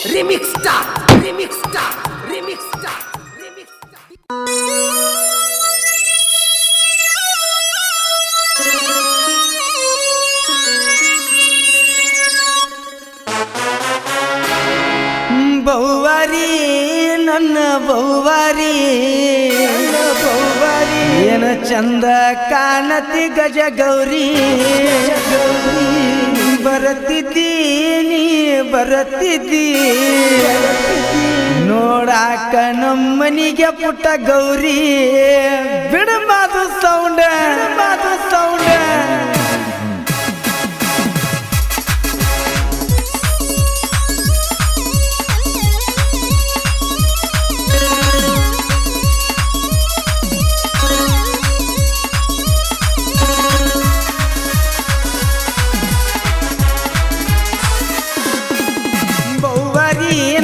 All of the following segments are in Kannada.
Remix Star, Remix Star, Remix Star, Remix Star. ಬಹುವಾರಿ ನನ್ನ ಬಹುವಾರಿ ಏನ ಚಂದ ಕಾಣತಿ ಗಜ ಗೌರಿ ಬರತಿದ್ದೀನಿ ನೋಡಾಕ ನಮ್ಮನಿಗೆ ಪುಟ್ಟ ಗೌರಿ ಬಿಡಬಾದು ಸೌಂಡ್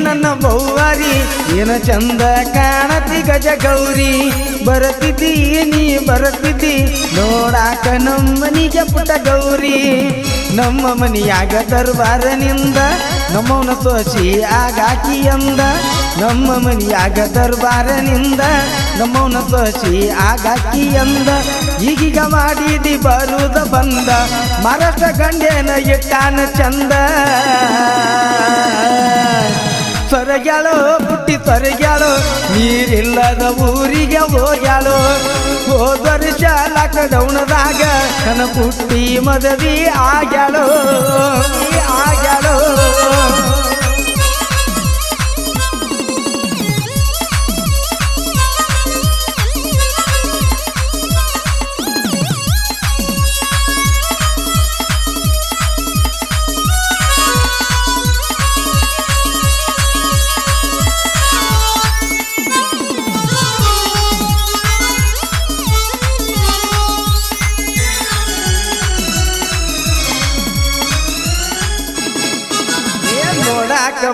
ನನ್ನ ಬಹುವಾರಿ ಏನ ಚಂದ ಕಾಣತಿ ಗಜ ಗೌರಿ ಬರತಿದ್ದೀನಿ ನೋಡಾಕ ನಮ್ಮನಿಗೆ ಪುಟ್ಟ ಗೌರಿ ನಮ್ಮ ಮನಿಯಾಗ ದರ್ಬಾರನಿಂದ ನಮ್ಮವನ ಸೋಸಿ ಆಗಾಕಿ ಅಂದ ನಮ್ಮ ಮನಿಯಾಗ ದರ್ಬಾರನಿಂದ ನಮ್ಮವನ ಸೋಸಿ ಆಗಾಕಿ ಅಂದ ಈಗೀಗ ಮಾಡಿದಿ ಬರುದ ಬಂದ ಮಹಾರಾಷ್ಟ್ರ ಗಂಡೇನ ಇಟ್ಟಾನ ಚಂದ ಸೊರಗ್ಯಾಳೋ ಪುಟ್ಟಿ ಸೊರಗ್ಯಾಳೋ ನೀರಿಲ್ಲದ ಊರಿಗೆ ಹೋಗ್ಯಾಳೋ ಹೋದ ವರ್ಷ ಲಾಕ್ಡೌನ್ದಾಗ ನನ್ನ ಪುಟ್ಟಿ ಮದುವೆ ಆಗ್ಯಾಳೋ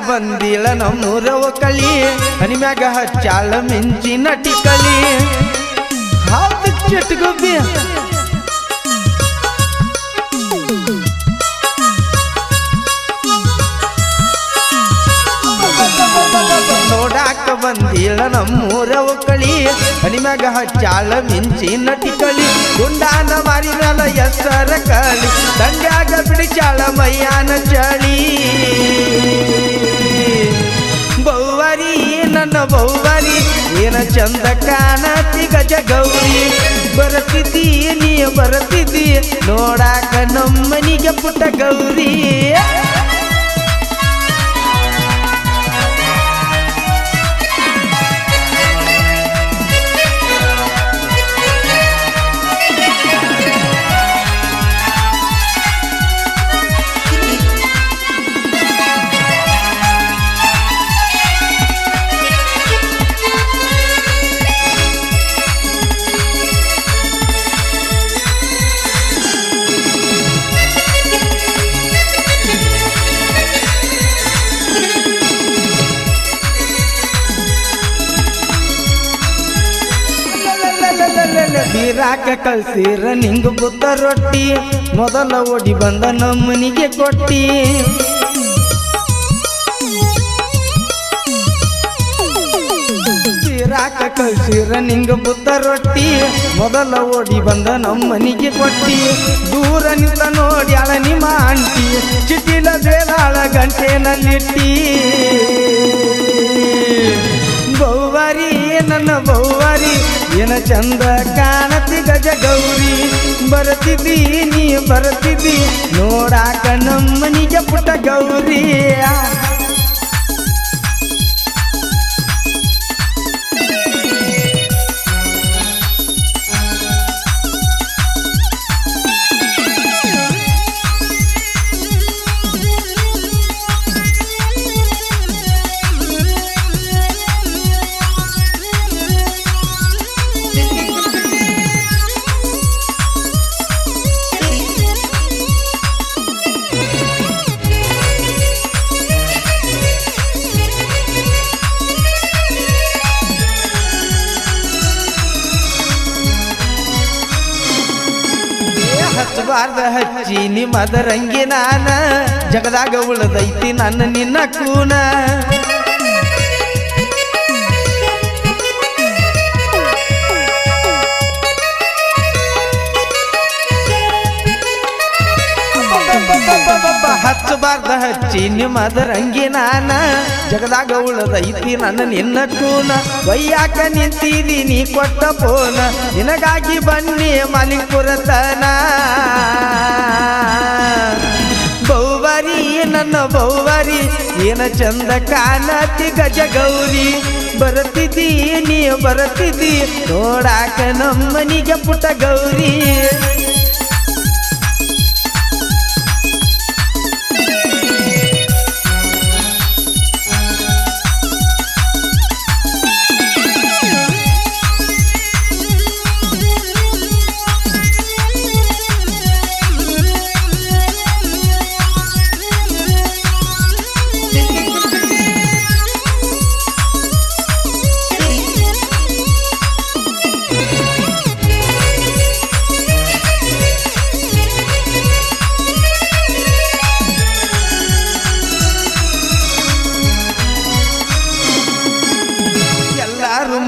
ಬಂದಿಲ್ಲ ನಮ್ಮೂರ ಒಕ್ಕಳಿ ಹನಿಮ್ಯಾಗ ಹಚ್ಚಾಳ ಮಿಂಚಿನ ಟಿಕಳಿ ಹೌದು ಚಟ್ಗೊಬ್ಬಿ ನೋಡಾಕ ಬಂದಿಲ್ಲ ನಮ್ಮೂರ ಒಕ್ಕಳಿ ಹನಿಮ್ಯಾಗ ಹಚ್ಚಾಳ ಮಿಂಚಿನ ಟಿಕಳಿ ಗುಂಡಾನ ಮಾರಿ ಮ್ಯಾಲ ಎಸರ ಕಳಿ ದಂಡ್ಯಾಗ ಬಿಡಿಚಾಳ ಮೈಯಾನ ಚಳಿ ಬಹುವಾರಿ ನನ್ನ ಬಹುವಾರಿ ಏನ ಚಂದ ಕಾಣತಿ ಗಜ ಗೌರಿ ಬರತಿದ್ದೀನಿ ನೋಡಾಕ ನಮ್ಮನಿಗೆ ಪುಟ್ಟ ಗೌರಿ ಬೀರಾಕ ಕಳ್ಸಿರ ನಿಂಗ ಬುದ್ಧ ರೊಟ್ಟಿ ಮೊದಲ ಓಡಿ ಬಂದ ನಮ್ಮನಿಗೆ ಕೊಟ್ಟಿ ಬೀರಾಕ ಕಳ್ಸಿರ ನಿಂಗ ಬುದ್ಧ ರೊಟ್ಟಿ ಮೊದಲ ಓಡಿ ಬಂದ ನಮ್ಮನಿಗೆ ಕೊಟ್ಟಿ ದೂರ ನಿಂತ ನೋಡಿ ಅಳ ನಿಮ್ಮ ಆಂಟಿ ಚಿಟ್ಟಿಲ ಬೇಲಾಳ ಗಂಟೆನಲ್ಲಿಟ್ಟಿ ಬಹುವಾರಿ ನನ್ನ ಬಹುವಾರಿ ಏನ ಚಂದ ಕಾಣತಿ ಗಜ ಗೌರಿ ಬರತಿದ್ದೀನಿ ನೋಡಾಕ ನಮ್ಮನಿಗೆ ಪುಟ್ಟ ಗೌರಿ ಹಚ್ಚಬಾರ್ದ ಹಚ್ಚಿ ನಿಮ್ಮದರಂಗಿ ನಾನ ಜಗದಾಗ ಉಳದೈತಿ ನನ್ನ ನಿನ್ನ ಕೂನ ಹಚ್ಚಬಾರ್ದ ಹಚ್ಚಿ ನಿಮ್ಮದರಂಗಿ ನಾನ ಜಗದಾಗ ಉಳದೈತಿ ನನ್ನ ನಿನ್ನ ಕೂನ ವಯ್ಯಾಕ ನಿಂತೀರಿ ನೀ ಕೊಟ್ಟ ಪೋನ ನಿನಗಾಗಿ ಬನ್ನಿ ಮಾಲಿಂಗ್ಪುರತನ ಬಹುವಾರಿ ನನ್ನ ಬಹುವಾರಿ ಏನ ಚಂದ ಕಾಣತಿ ಗಜ ಗೌರಿ ಬರತಿದ್ದಿ ನೀ ಬರತಿದ್ದಿ ನೋಡಾಕ ನಮ್ಮನಿಗೆ ಪುಟ್ಟ ಗೌರಿ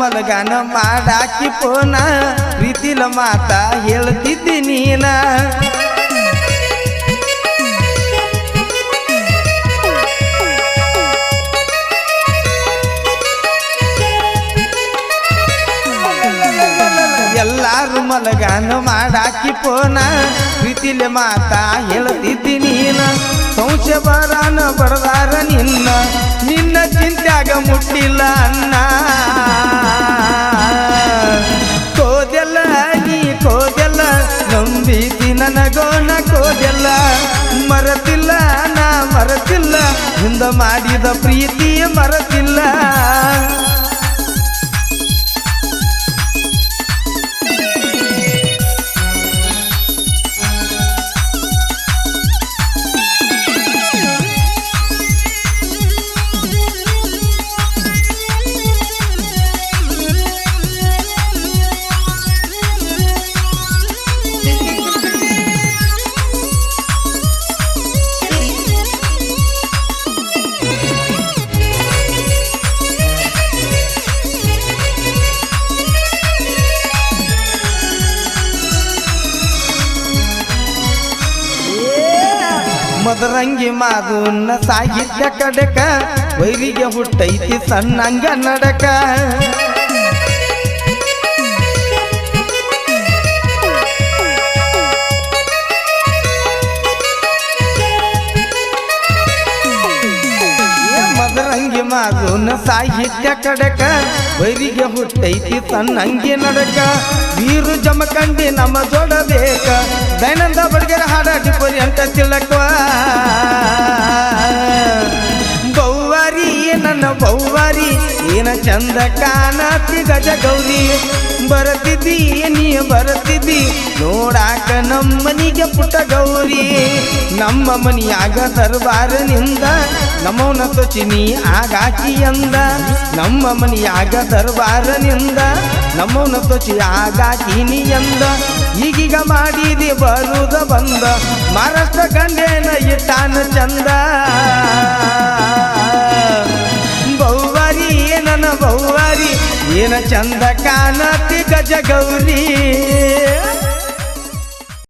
ಮಲಗಾನ ಮಾಡಾಕಿ ಪೋನ ಪ್ರೀತಿಲ ಮಾತ ಹೇಳ್ತಿದ್ದಿ ನೀನ ಎಲ್ಲಾರು ಮಲಗಾನ ಮಾಡಾಕಿ ಪೋನ ಪ್ರೀತಿಲೆ ಮಾತ ಹೇಳ್ತಿದ್ದಿ ನೀನ ಸಂಶಯ ಬರಾನ ಬಡದಾರ ನಿನ್ನ ನಿನ್ನ ಚಿಂತ್ಯಾಗ ಮುಟ್ಟಿಲ್ಲ ಅನ್ನ ಕೋದೆಲ್ಲ ನೀ ಕೋದೆಲ್ಲ ನಂಬಿಸಿ ನನಗೋನ ಕೋದೆಲ್ಲ ಮರತಿಲ್ಲ ನಾ ಮರತಿಲ್ಲ ಹಿಂದ ಮಾಡಿದ ಪ್ರೀತಿ ಮರತಿಲ್ಲ ಮದರಂಗಿ ಮಾದುನ್ನ ಸಾಹಿತ್ಯ ಕಡಕ ವೈರಿಗೆ ಹುಟ್ಟೈತಿ ಸಣ್ಣಂಗ ನಡಕ ಮದರಂಗಿ ಮಾದುನ್ನ ಸಾಹಿತ್ಯ ಕಡಕ ವೈರಿಗೆ ಹುಟ್ಟೈತಿ ಸಣ್ಣಂಗಿ ನಡಕ ವೀರು ಜಮಕಂಡಿ ನಮ್ಮ ಜೋಡಬೇಕ ದೈನಂದ ಬಡ್ಗೆರ ಹಾಡ ಡಿಪರಿ ಅಂತ ತಿಳಕ ಬೌವಾರಿ ನನ್ನ ಬೌವಾರಿ ಏನ ಚಂದ ಕಾಣತಿ ಗಜ ಗೌರಿ ಬರತಿದ್ದಿ ನೀ ಬರತಿದ್ದಿ ನೋಡಾಕ ನಮ್ಮನಿಗೆ ಪುಟ್ಟ ಗೌರಿ ನಮ್ಮ ಮನಿಯಾಗ ದರ್ಬಾರನಿಂದ ನಮ್ಮವನ ಸೊಚಿನಿ ಆಗಾಕಿ ಅಂದ ನಮ್ಮ ಮನಿಯಾಗ ದರ್ಬಾರನಿಂದ ನಮ್ಮವನ ಸೊಚಿ ಆಗಾಕಿನಿ ಎಂದ ಈಗೀಗ ಮಾಡಿದಿ ಬರುದ ಬಂದ ಮಹಾರಾಷ್ಟ್ರ ಗಂಡೇನ ಇಟ್ಟಾನ ಚಂದ ಬಹುವಾರಿ ನನ್ನ ಬಹುವಾರಿ ಏನ ಚಂದ ಕಾಣತಿ ಗಜ ಗೌರಿ